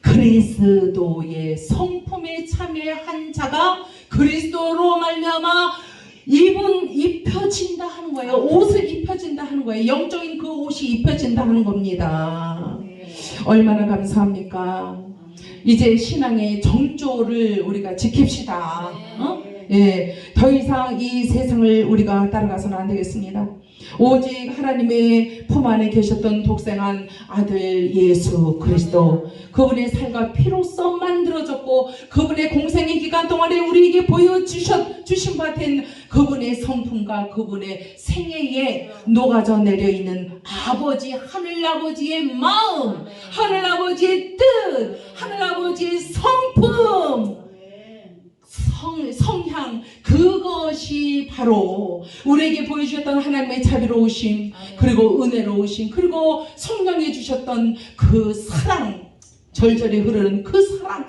Speaker 1: 그리스도의 성품에 참여한 자가 그리스도로 말미암아 입혀진다 하는 거예요. 옷을 입혀진다 하는 거예요. 영적인 그 옷이 입혀진다 하는 겁니다. 얼마나 감사합니까? 이제 신앙의 정조를 우리가 지킵시다. 더 이상 이 세상을 우리가 따라가서는 안 되겠습니다. 오직 하나님의 품 안에 계셨던 독생한 아들 예수 그리스도, 그분의 살과 피로써 만들어졌고 그분의 공생의 기간 동안에 우리에게 보여주신 바 된 그분의 성품과 그분의 생애에 녹아져 내려있는 아버지, 하늘아버지의 마음, 하늘아버지의 뜻, 하늘아버지의 성품, 성향, 그것이 바로 우리에게 보여주셨던 하나님의 자비로우심, 그리고 은혜로우심, 그리고 성령이 주셨던 그 사랑, 절절히 흐르는 그 사랑,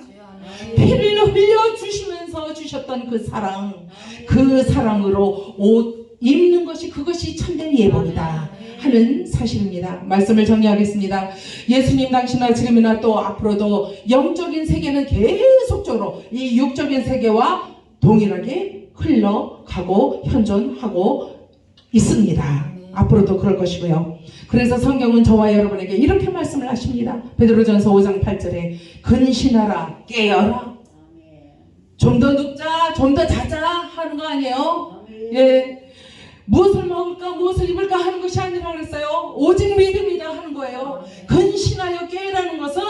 Speaker 1: 피를 흘려주시면서 주셨던 그 사랑, 그 사랑으로 옷 입는 것이, 그것이 참된 예복이다 하는 사실입니다. 말씀을 정리하겠습니다. 예수님 당시나 지금이나 또 앞으로도 영적인 세계는 계속적으로 이 육적인 세계와 동일하게 흘러가고 현존하고 있습니다. 앞으로도 그럴 것이고요. 그래서 성경은 저와 여러분에게 이렇게 말씀을 하십니다. 베드로전서 5장 8절에 근신하라, 깨어라, 좀 더 눕자, 좀 더 자자 하는 거 아니에요? 예. 무엇을 먹을까, 무엇을 입을까 하는 것이 아니라 그랬어요. 오직 믿음이다 하는 거예요. 근신하여 깨라는 것은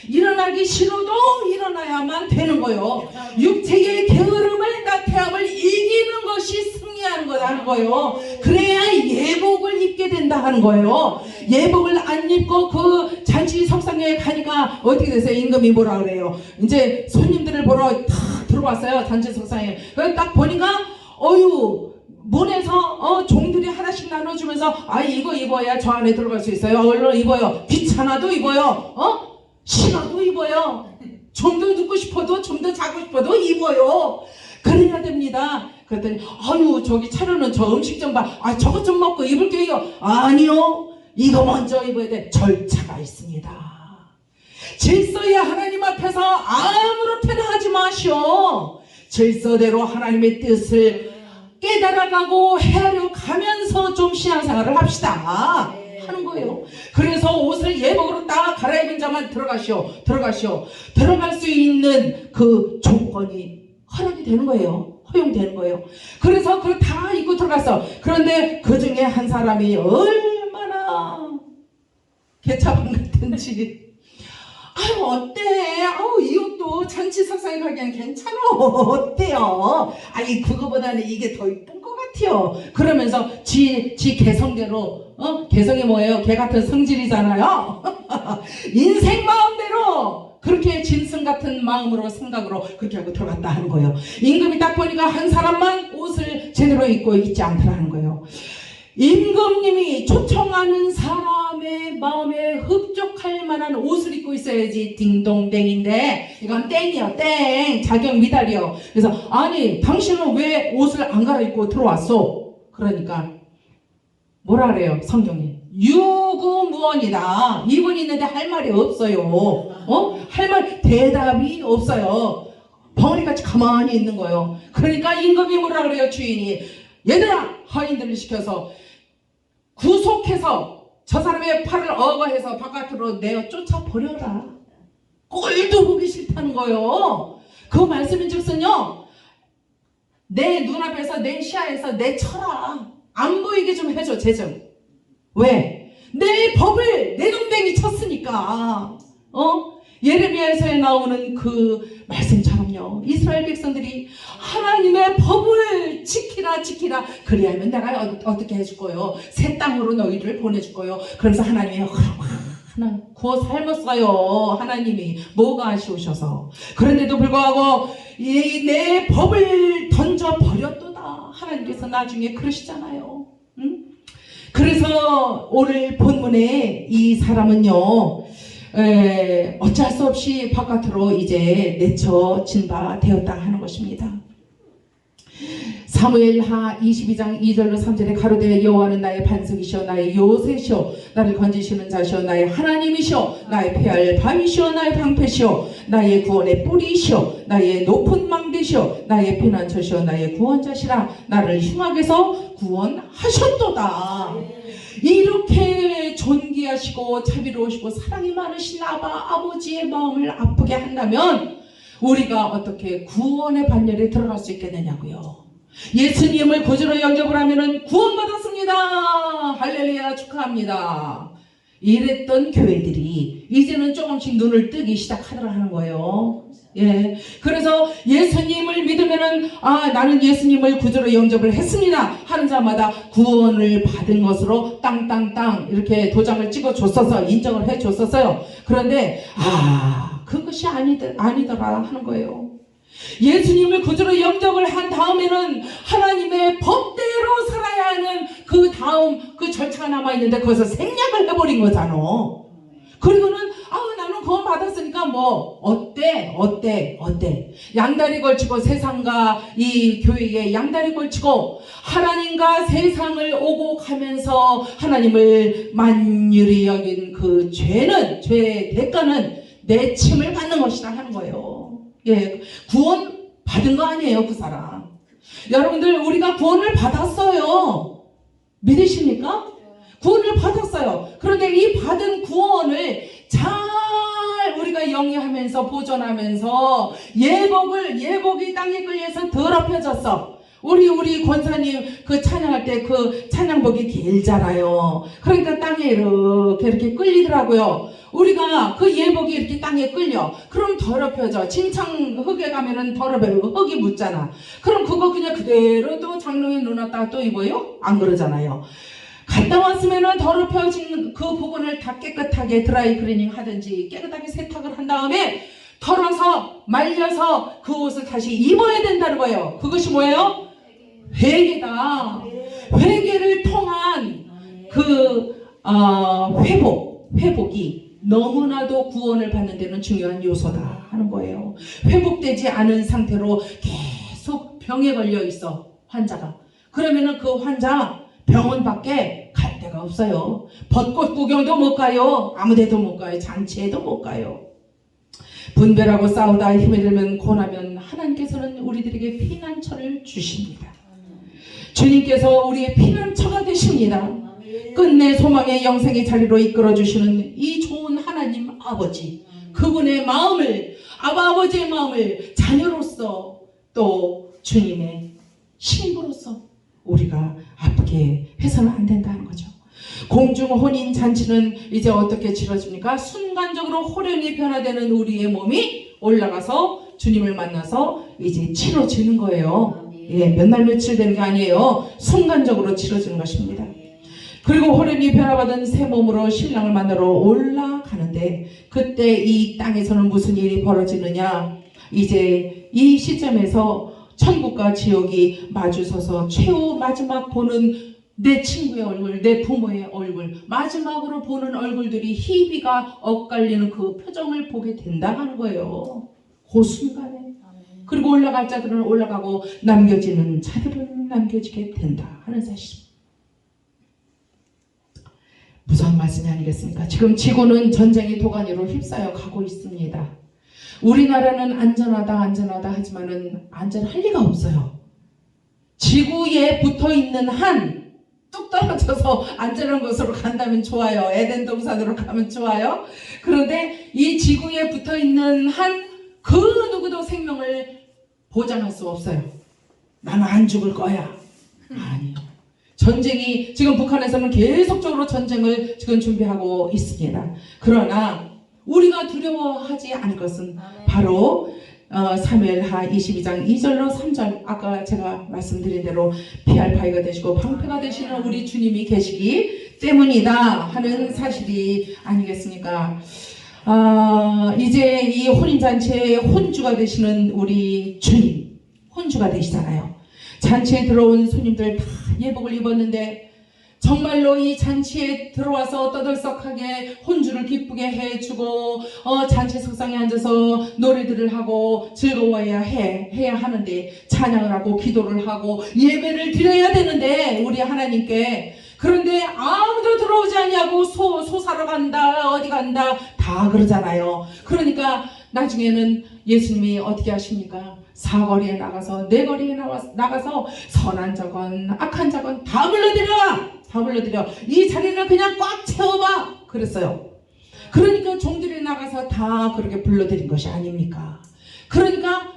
Speaker 1: 일어나기 싫어도 일어나야만 되는 거예요. 육체의 게으름을, 나태함을 이기는 것이 승리하는 거다 하는 거예요. 그래야 예복을 입게 된다 하는 거예요. 예복을 안 입고 그 잔치 석상에 가니까 어떻게 되세요? 임금이 뭐라 그래요? 이제 손님들을 보러 탁 들어왔어요. 잔치 석상에. 딱 보니까 문에서 종들이 하나씩 나눠주면서 이거 입어야 저 안에 들어갈 수 있어요. 얼른 입어요. 귀찮아도 입어요. 싫어도 입어요. 좀 더 듣고 싶어도, 좀 더 자고 싶어도 입어요. 그래야 됩니다. 그랬더니 저기 차려놓은 저 음식 좀 봐. 저것 좀 먹고 입을게요. 아니요, 이거 먼저 입어야 돼. 절차가 있습니다. 질서에 하나님 앞에서 아무렇게나 하지 마시오. 질서대로 하나님의 뜻을 깨달아가고 헤아려 가면서 좀 신앙생활을 합시다 하는 거예요. 그래서 옷을 예복으로 딱 갈아입은 자만 들어가시오. 들어갈 수 있는 그 조건이 허락이 되는 거예요. 허용되는 거예요. 그래서 그걸 다 입고 들어갔어. 그런데 그 중에 한 사람이 얼마나 개차반 같은지, 어때? 이 옷도 잔치 석상에 가기엔 괜찮아. 어때요? 그거보다는 이게 더 이쁜 것 같아요. 그러면서 지 개성대로, 개성이 뭐예요? 개 같은 성질이잖아요. 인생 마음대로 그렇게 짐승 같은 마음으로, 생각으로 그렇게 하고 들어갔다 하는 거예요. 임금이 딱 보니까 한 사람만 옷을 제대로 입고 있지 않더라는 거예요. 임금님이 초청하는 사람의 마음에 흡족할 만한 옷을 입고 있어야지 딩동댕인데 이건 땡이요, 땡. 자격 미달이요. 그래서 당신은 왜 옷을 안 갈아입고 들어왔어? 그러니까 뭐라 그래요? 성경에 유구무원이다. 이분이 있는데 할 말이 없어요. 대답이 없어요. 벙어리같이 가만히 있는 거예요. 그러니까 임금이 뭐라 그래요? 주인이, 얘들아, 하인들을 시켜서 구속해서 저 사람의 팔을 어거해서 바깥으로 내어 쫓아버려라. 꼴도 보기 싫다는 거예요. 그 말씀인즉슨요, 내 눈앞에서, 내 시야에서 내쳐라. 안 보이게 좀 해줘. 제정. 왜? 내 법을 내동댕이 쳤으니까. 예레미야에서 나오는 그 말씀처럼요, 이스라엘 백성들이 하나님의 법을 지키라. 그리하면 내가 어떻게 해줄 거요? 새 땅으로 너희를 보내줄 거요. 그러면서 하나님이 구워 삶았어요. 하나님이 뭐가 아쉬우셔서. 그런데도 불구하고 내 법을 던져 버렸도다. 하나님께서 나중에 그러시잖아요. 응? 그래서 오늘 본문에 이 사람은요, 어쩔 수 없이 바깥으로 이제 내쳐진 바 되었다 하는 것입니다. 사무엘하 22장 2절로 3절에 가로되 여호와는 나의 반석이시오 나의 요새시오 나를 건지시는 자시오 나의 하나님이시오 나의 패할 바위시오 나의 방패시오 나의 구원의 뿌리시오 나의 높은 망대시오 나의 피난처시오 나의 구원자시라 나를 흉악에서 구원하셨도다. 이렇게 존귀하시고 자비로우시고 사랑이 많으신 아버지의 마음을 아프게 한다면 우리가 어떻게 구원의 반열에 들어갈 수 있겠느냐고요. 예수님을 구주로 영접을 하면은 구원받았습니다. 할렐루야 축하합니다. 이랬던 교회들이 이제는 조금씩 눈을 뜨기 시작하더라 하는 거예요. 예. 그래서 예수님을 믿으면은 나는 예수님을 구주로 영접을 했습니다 하는 자마다 구원을 받은 것으로 땅땅땅 이렇게 도장을 찍어 줬어서 인정을 해 줬었어요. 그런데 그것이 아니더라 하는 거예요. 예수님을 구주로 영접을 한 다음에는 하나님의 법대로 살아야 하는 그 다음 그 절차가 남아있는데 거기서 생략을 해버린 거잖아. 그리고는 나는 구원 받았으니까 뭐 어때 양다리 걸치고 세상과 이 교회에 양다리 걸치고 하나님과 세상을 오고 가면서 하나님을 만유리 여긴 그 죄의 대가는 내 침을 받는 것이다 하는 거예요. 예, 구원 받은 거 아니에요, 그 사람. 여러분들, 우리가 구원을 받았어요. 믿으십니까? 구원을 받았어요. 그런데 이 받은 구원을 잘 우리가 영위하면서 보존하면서 예복이 땅에 끌려서 더럽혀졌어. 우리 권사님 그 찬양할 때 그 찬양복이 길잖아요. 그러니까 땅에 이렇게 끌리더라고요. 우리가 그 예복이 이렇게 땅에 끌려. 그럼 더럽혀져. 진창 흙에 가면은 더럽혀지고 흙이 묻잖아. 그럼 그거 그냥 그대로 또 장롱에 넣어놨다가 또 입어요? 안 그러잖아요. 갔다 왔으면은 더럽혀진 그 부분을 다 깨끗하게 드라이 클리닝 하든지 깨끗하게 세탁을 한 다음에 털어서 말려서 그 옷을 다시 입어야 된다는 거예요. 그것이 뭐예요? 회개다. 회개를 통한 그 회복이 너무나도 구원을 받는 데는 중요한 요소다 하는 거예요. 회복되지 않은 상태로 계속 병에 걸려 있어 환자가. 그러면은 그 환자 병원 밖에 갈 데가 없어요. 벚꽃 구경도 못 가요. 아무데도 못 가요. 잔치에도 못 가요. 분별하고 싸우다 힘이 들면 고나면 하나님께서는 우리들에게 피난처를 주십니다. 주님께서 우리의 피난처가 되십니다. 끝내 소망의 영생의 자리로 이끌어주시는 이 좋은 하나님 아버지, 그분의 마음을, 아버지의 마음을 자녀로서 또 주님의 신부로서 우리가 아프게 해서는 안 된다는 거죠. 공중 혼인 잔치는 이제 어떻게 치러집니까? 순간적으로 호련히 변화되는 우리의 몸이 올라가서 주님을 만나서 이제 치러지는 거예요. 예, 몇 날 며칠 되는 게 아니에요. 순간적으로 치러지는 것입니다. 그리고 호련히 변화받은 새 몸으로 신랑을 만나러 올라가는데 그때 이 땅에서는 무슨 일이 벌어지느냐? 이제 이 시점에서 천국과 지옥이 마주서서 최후 마지막 보는 내 친구의 얼굴, 내 부모의 얼굴, 마지막으로 보는 얼굴들이 희비가 엇갈리는 그 표정을 보게 된다 하는 거예요. 그 순간에. 그리고 올라갈 자들은 올라가고 남겨지는 자들은 남겨지게 된다 하는 사실. 무서운 말씀이 아니겠습니까? 지금 지구는 전쟁의 도가니로 휩싸여 가고 있습니다. 우리나라는 안전하다 하지만은 안전할 리가 없어요. 지구에 붙어있는 한 뚝 떨어져서 안전한 곳으로 간다면 좋아요. 에덴 동산으로 가면 좋아요. 그런데 이 지구에 붙어있는 한 그 누구도 생명을 보장할 수 없어요. 나는 안 죽을 거야. 아니요. 전쟁이 지금 북한에서는 계속적으로 전쟁을 지금 준비하고 있습니다. 그러나 우리가 두려워하지 않을 것은 바로 사무엘하 22장 2절로 3절 아까 제가 말씀드린 대로 피할 바위가 되시고 방패가 되시는 우리 주님이 계시기 때문이다 하는 사실이 아니겠습니까? 이제 이 혼인잔치의 혼주가 되시는 우리 주님, 혼주가 되시잖아요. 잔치에 들어온 손님들 다 예복을 입었는데 정말로 이 잔치에 들어와서 떠들썩하게 혼주를 기쁘게 해주고 잔치 석상에 앉아서 노래들을 하고 즐거워야 해야 하는데, 찬양을 하고 기도를 하고 예배를 드려야 되는데 우리 하나님께, 그런데 아무도 들어오지 않냐고 소 사러 간다 어디 간다 다 그러잖아요. 그러니까 나중에는 예수님이 어떻게 하십니까? 사거리에 나가서 네거리에 나가서 선한 자건 악한 자건 다 불러들여 이 자리를 그냥 꽉 채워봐 그랬어요. 그러니까 종들이 나가서 다 그렇게 불러들인 것이 아닙니까? 그러니까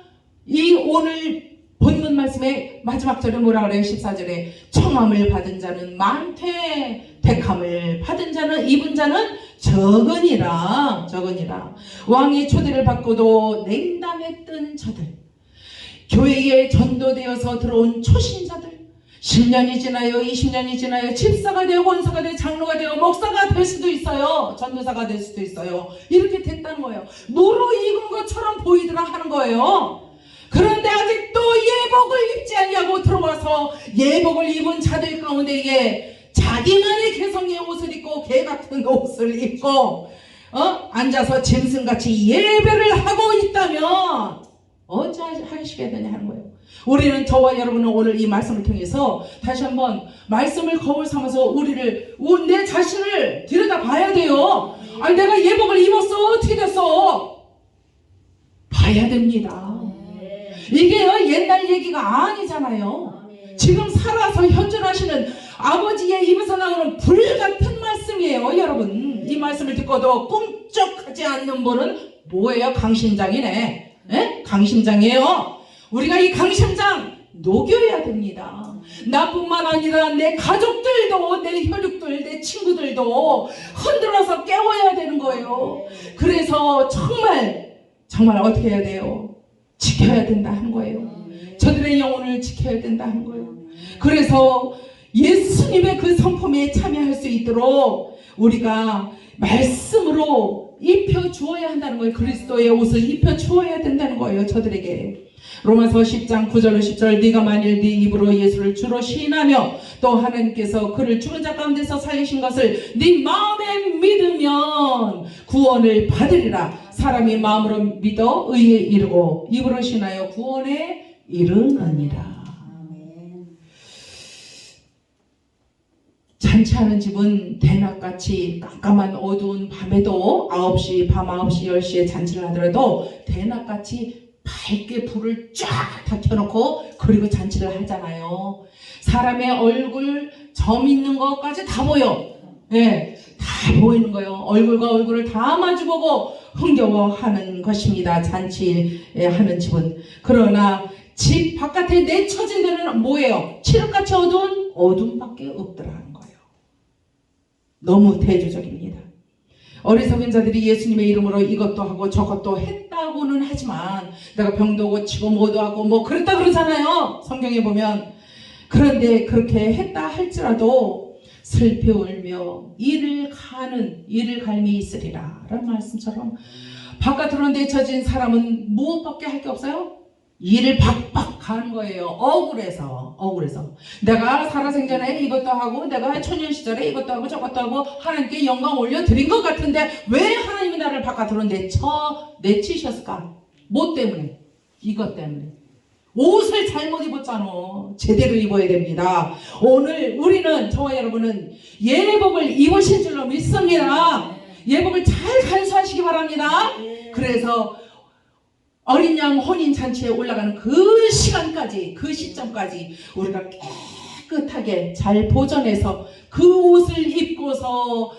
Speaker 1: 이 오늘 본문 말씀의 마지막 절에 뭐라 그래요? 14절에 청함을 받은 자는 많되 택함을 받은 자는 입은 자는 적으니라. 왕의 초대를 받고도 냉담했던 저들, 교회에 전도되어서 들어온 초신자들, 10년이 지나요 20년이 지나요 집사가 되어 권사가 되어 장로가 되어 목사가 될 수도 있어요. 전도사가 될 수도 있어요. 이렇게 됐다는 거예요. 무르익은 것처럼 보이더라 하는 거예요. 그런데 아직도 예복을 입지 않냐고 들어와서 예복을 입은 자들 가운데에 자기만의 개성의 옷을 입고 개같은 옷을 입고 앉아서 짐승같이 예배를 하고 있다면 어찌하시게 되냐 하는 거예요. 우리는, 저와 여러분은 오늘 이 말씀을 통해서 다시 한번 말씀을 거울 삼아서 우리를, 내 자신을 들여다 봐야 돼요. 아니 내가 예복을 입었어 어떻게 됐어? 봐야 됩니다. 이게 옛날 얘기가 아니잖아요. 지금 살아서 현존하시는 아버지의 입에서 나오는 불같은 말씀이에요. 여러분, 이 말씀을 듣고도 꿈쩍하지 않는 분은 뭐예요? 강심장이네. 네? 강심장이에요. 우리가 이 강심장 녹여야 됩니다. 나뿐만 아니라 내 가족들도, 내 혈육들, 내 친구들도 흔들어서 깨워야 되는 거예요. 그래서 정말 어떻게 해야 돼요? 지켜야 된다 하는 거예요. 저들의 영혼을 지켜야 된다 하는 거예요. 그래서 예수님의 그 성품에 참여할 수 있도록 우리가 말씀으로 입혀 주어야 한다는 거예요. 그리스도의 옷을 입혀 주어야 된다는 거예요. 저들에게. 로마서 10장 9절로 10절, 네가 만일 네 입으로 예수를 주로 시인하며 또 하나님께서 그를 죽은 자 가운데서 살리신 것을 네 마음에 믿으면 구원을 받으리라. 사람이 마음으로 믿어 의에 이르고 입으로 신하여 구원에 이르느니라. 잔치하는 집은 대낮같이 깜깜한 어두운 밤에도 밤 9시, 10시에 잔치를 하더라도 대낮같이 밝게 불을 쫙 다 켜놓고 그리고 잔치를 하잖아요. 사람의 얼굴 점 있는 것까지 다 보여. 예, 다 보이는 거예요. 얼굴과 얼굴을 다 마주보고 흥겨워하는 것입니다. 잔치하는 집은. 그러나 집 바깥에 내쳐진 데는 뭐예요? 칠흑같이 어두운 어둠밖에 없더라는 거예요. 너무 대조적입니다. 어리석은 자들이 예수님의 이름으로 이것도 하고 저것도 했다고는 하지만, 내가 병도 고치고 뭐도 하고 뭐 그랬다 그러잖아요. 성경에 보면. 그런데 그렇게 했다 할지라도 슬피 울며 이를 갈미 있으리라 라는 말씀처럼 바깥으로 내쳐진 사람은 무엇밖에 할 게 없어요? 일을 박박 가는 거예요. 억울해서. 내가 살아생전에 이것도 하고 내가 초년 시절에 이것도 하고 저것도 하고 하나님께 영광 올려드린 것 같은데 왜 하나님이 나를 바깥으로 내치셨을까? 뭐 때문에? 이것 때문에. 옷을 잘못 입었잖아. 제대로 입어야 됩니다. 오늘 우리는, 저와 여러분은 예복을 입으신 줄로 믿습니다. 예복을 잘 간수하시기 바랍니다. 그래서 어린 양 혼인 잔치에 올라가는 그 시간까지, 그 시점까지 우리가 깨끗하게 잘 보존해서 그 옷을 입고서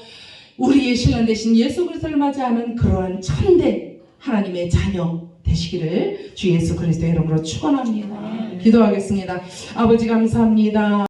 Speaker 1: 우리의 신랑 되신 예수 그리스도를 맞이하는 그러한 참된 하나님의 자녀 되시기를 주 예수 그리스도의 이름으로 축원합니다. 기도하겠습니다. 아버지 감사합니다.